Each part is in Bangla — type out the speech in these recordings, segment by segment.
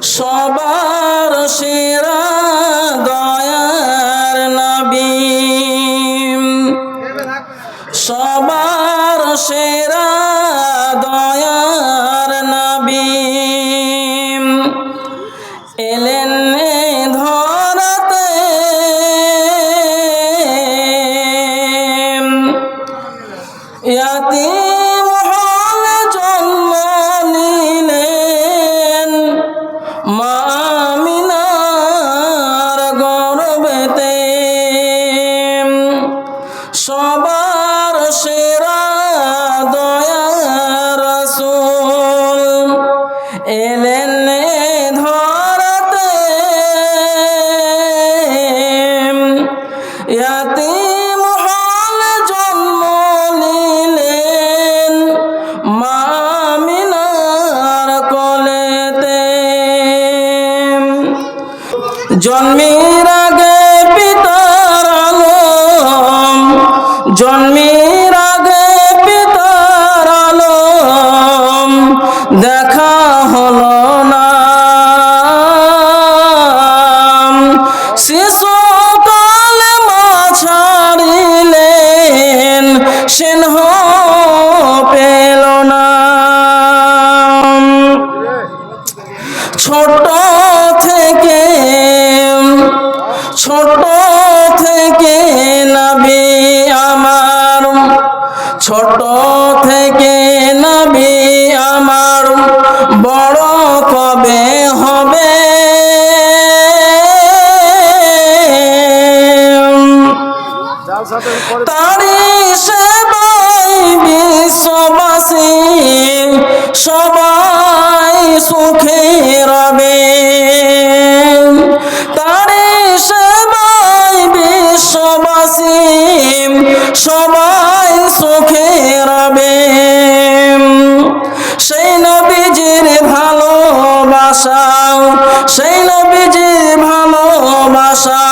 সবার সেরা দয়ার নবী, সবার সেরা দয়ার নবী এলেন ধরাতে, ইয়াতীম হলে জন্ম নিলেন মা আমিনার গর্ভেতে। সবার সেরা দয়ার রাসূল এলেন ধরাতে, ইয়াতীম হলে জন্ম নিলেন মা আমিনার কোলেতে। জন্মের আগে পিতার আলম, জন্মের আগে পিতার আলম দেখা হলো না। শিশুকালে মা ছাড়িলেন স্নেহ পেল না। ছোট থেকে নবী আমার, ছোট থেকে নবী আমার বড় কবে হবে। তারি সেবাই বিশ্ববাসী সবাই সুখে রবে। তারি সেবাই বিশ্ববাসী সবাই সুখে রবে। সেই নবীজির ভালোবাসা, সেই নবীজির ভালোবাসা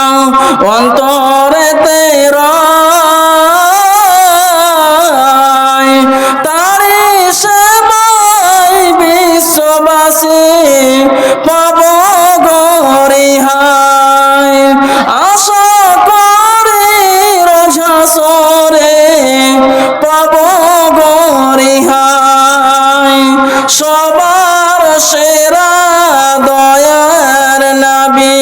অন্তরেতে রয়। তারি সেবাই বিশ্ববাসী পাব গো রেহাই। আশা করি রোজ হাসরে পাব গো রেহাই। সবার সেরা দয়ার নবী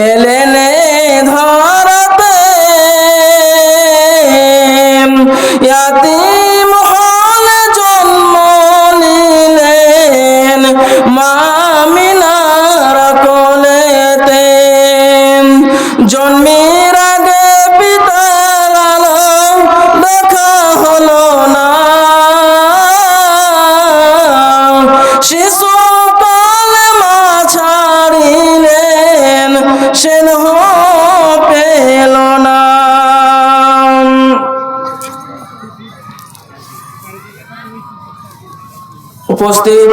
এলেন ধরাতে, ইয়াতীম হলে জন্ম নিলেন মা আমিনার কোলেতে। জন্মের আগে পিতার আলম দেখা হলো না। শিশুকালে মা ছাড়িলেন স্নেহ পেল না। উপস্থিত